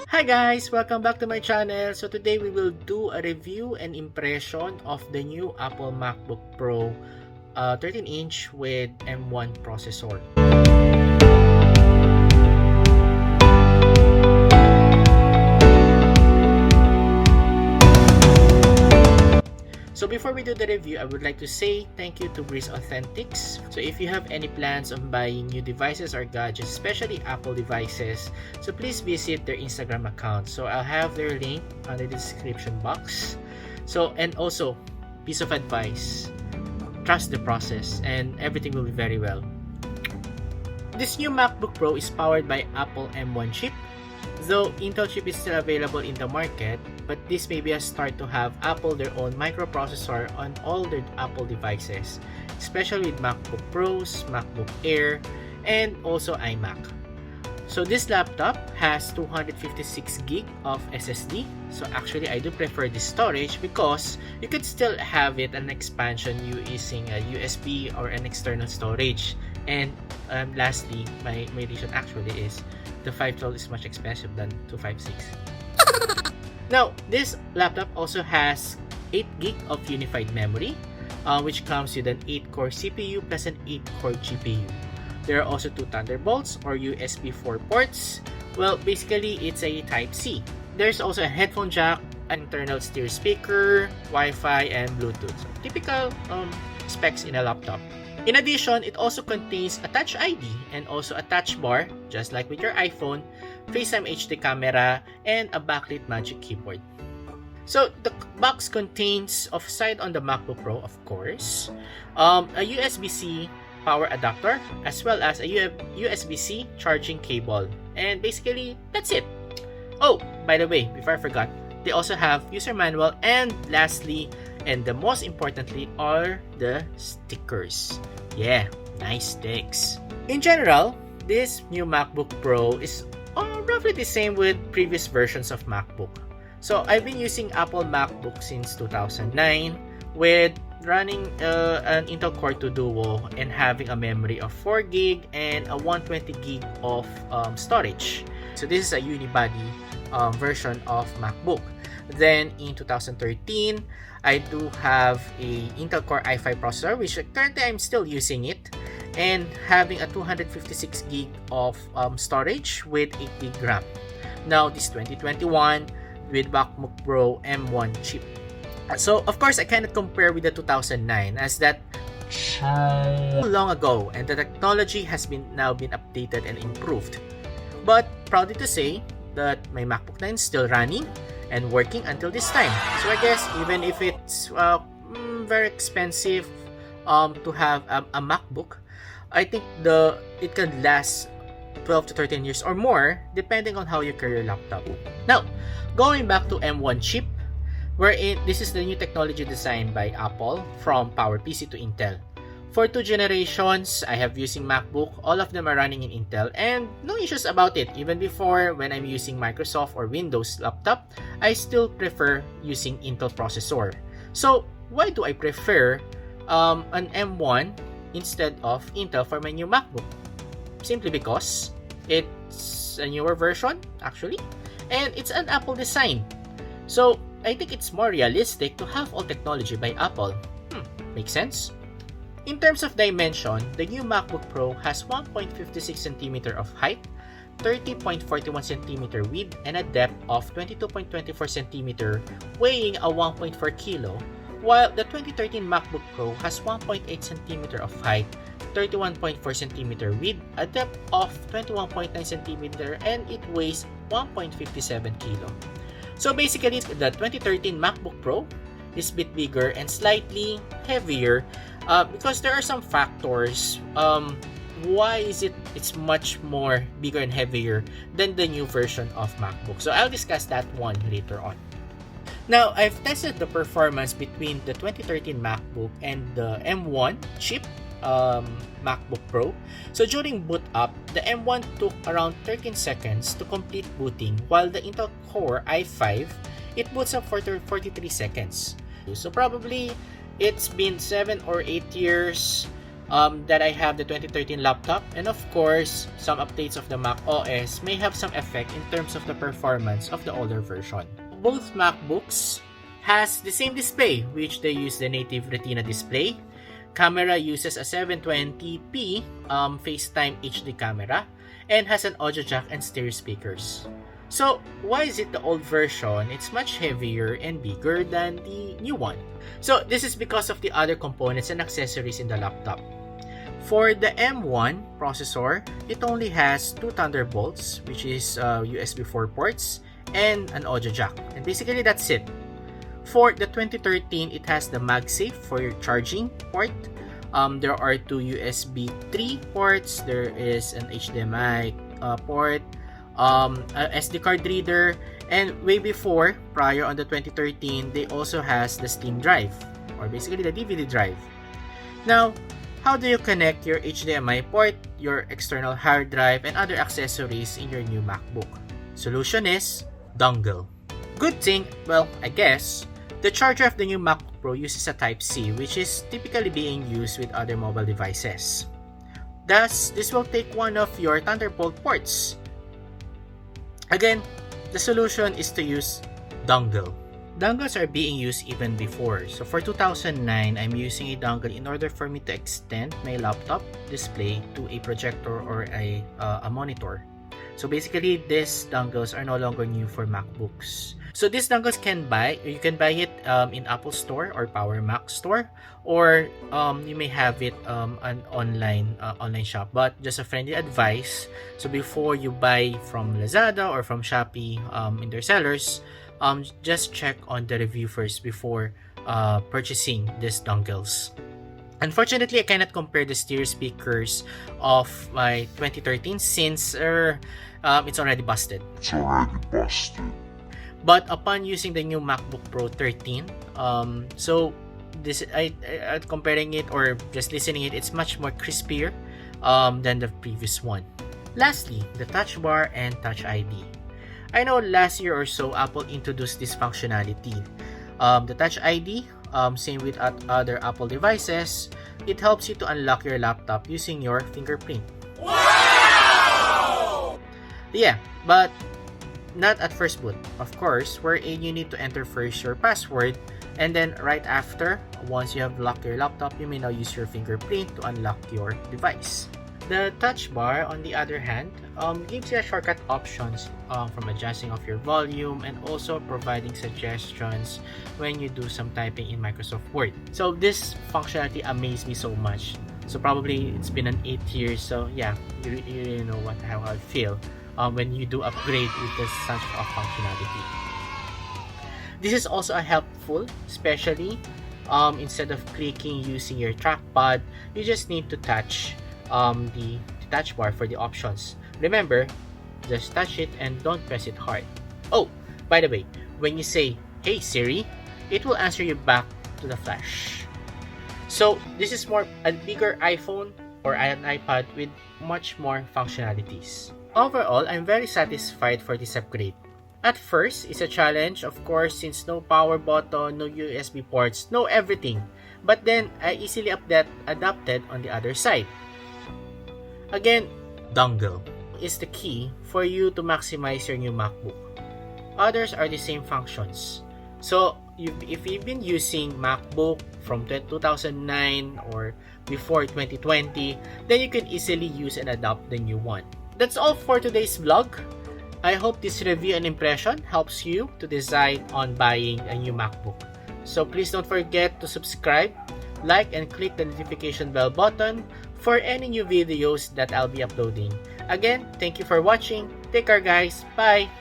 Hi guys! Welcome back to my channel. So today we will do a review and impression of the new Apple MacBook Pro 13-inch with M1 processor. So before we do the review, I would like to say thank you to Breese Authentics. So if you have any plans of buying new devices or gadgets, especially Apple devices, so please visit their Instagram account. So I'll have their link under the description box. So, and also, piece of advice, trust the process and everything will be very well. This new MacBook Pro is powered by Apple M1 chip. Though Intel chip is still available in the market, but this may be a start to have Apple their own microprocessor on all their Apple devices, especially with MacBook Pros, MacBook Air, and also iMac. So this laptop has 256GB of SSD. So actually I do prefer this storage because you could still have it an expansion using a USB or an external storage. And lastly, my reason actually is the 512 is much expensive than 256. Now, this laptop also has 8GB of unified memory, which comes with an 8-core CPU plus an 8-core GPU. There are also 2 Thunderbolts or USB 4 ports. Well, basically, it's a Type-C. There's also a headphone jack, an internal stereo speaker, Wi-Fi, and Bluetooth. So, typical specs in a laptop. In addition, it also contains a Touch ID and also a touch bar, just like with your iPhone, FaceTime HD camera, and a backlit Magic Keyboard. So the box contains, offside on the MacBook Pro, of course, a USB-C power adapter as well as a USB-C charging cable. And basically, that's it. Oh, by the way, before I forgot, they also have user manual, and lastly, and the most importantly, are the stickers. Yeah, nice sticks. In general, this new MacBook Pro is roughly the same with previous versions of MacBook. So I've been using Apple MacBook since 2009 with running an Intel Core 2 Duo and having a memory of 4GB and a 120GB of storage. So this is a unibody version of MacBook. Then in 2013, I do have a Intel Core i5 processor, which currently I'm still using it, and having a 256GB of storage with 8GB RAM. Now this 2021 with MacBook Pro M1 chip. So of course I cannot compare with the 2009 as that long ago, and the technology has now been updated and improved. But proudly to say that my MacBook 9 is still running and working until this time. So I guess even if it's very expensive to have a MacBook, I think it can last 12 to 13 years or more depending on how you carry your laptop. Now, going back to M1 chip, wherein this is the new technology designed by Apple from PowerPC to Intel. For 2 generations, I have using MacBook. All of them are running in Intel and no issues about it. Even before, when I'm using Microsoft or Windows laptop, I still prefer using Intel processor. So why do I prefer an M1 instead of Intel for my new MacBook? Simply because it's a newer version actually, and it's an Apple design. So I think it's more realistic to have all technology by Apple. Makes sense? In terms of dimension, the new MacBook Pro has 1.56cm of height, 30.41cm width, and a depth of 22.24cm, weighing a 1.4 kg, while the 2013 MacBook Pro has 1.8cm of height, 31.4cm width, a depth of 21.9cm, and it weighs 1.57 kg. So basically, the 2013 MacBook Pro is a bit bigger and slightly heavier because there are some factors why it's much more bigger and heavier than the new version of MacBook. So I'll discuss that one later on. Now, I've tested the performance between the 2013 MacBook and the M1 chip MacBook Pro. So during boot up, the M1 took around 13 seconds to complete booting, while the Intel Core i5, it boots up for 43 seconds. So probably it's been 7 or 8 years that I have the 2013 laptop, and of course, some updates of the Mac OS may have some effect in terms of the performance of the older version. Both MacBooks has the same display, which they use the native Retina display. Camera uses a 720p FaceTime HD camera and has an audio jack and stereo speakers. So why is it the old version? It's much heavier and bigger than the new one. So this is because of the other components and accessories in the laptop. For the M1 processor, it only has 2 Thunderbolts, which is USB 4 ports, and an audio jack. And basically that's it. For the 2013, it has the MagSafe for your charging port. There are 2 USB 3 ports. There is an HDMI port, a SD card reader, and way before, prior on the 2013, they also has the Steam drive, or basically the DVD drive. Now, how do you connect your HDMI port, your external hard drive, and other accessories in your new MacBook? Solution is dongle. Good thing, well, I guess, the charger of the new MacBook Pro uses a Type-C, which is typically being used with other mobile devices. Thus, this will take one of your Thunderbolt ports. Again, the solution is to use dongle. Dongles are being used even before. So for 2009, I'm using a dongle in order for me to extend my laptop display to a projector or a monitor. So basically, these dongles are no longer new for MacBooks. So these dongles you can buy it in Apple Store or Power Mac Store, or you may have it on online shop. But just a friendly advice, so before you buy from Lazada or from Shopee in their sellers, just check on the review first before purchasing these dongles. Unfortunately, I cannot compare the stereo speakers of my 2013 since it's already busted. But upon using the new MacBook Pro 13, so this I comparing it or just listening it, it's much more crispier than the previous one. Lastly, the Touch Bar and Touch ID. I know last year or so, Apple introduced this functionality. The Touch ID, same with other Apple devices, it helps you to unlock your laptop using your fingerprint. Wow! Yeah, but not at first boot, of course, wherein you need to enter first your password, and then right after, once you have locked your laptop, you may now use your fingerprint to unlock your device. The touch bar, on the other hand, gives you a shortcut options from adjusting of your volume and also providing suggestions when you do some typing in Microsoft Word. So this functionality amazed me so much. So probably it's been an 8 years, so yeah, you really know how I feel when you do upgrade with this such a functionality. This is also helpful, especially instead of clicking using your trackpad, you just need to touch the touch bar for the options. Remember, just touch it and don't press it hard. Oh, by the way, when you say, "Hey Siri," it will answer you back to the flash. So this is more a bigger iPhone or an iPad with much more functionalities. Overall, I'm very satisfied for this upgrade. At first, it's a challenge, of course, since no power button, no USB ports, no everything. But then, I easily adapted on the other side. Again, dongle is the key for you to maximize your new MacBook. Others are the same functions. So, if you've been using MacBook from 2009 or before 2020, then you can easily use and adopt the new one. That's all for today's vlog. I hope this review and impression helps you to decide on buying a new MacBook. So please don't forget to subscribe, like, and click the notification bell button for any new videos that I'll be uploading. Again, thank you for watching. Take care guys. Bye!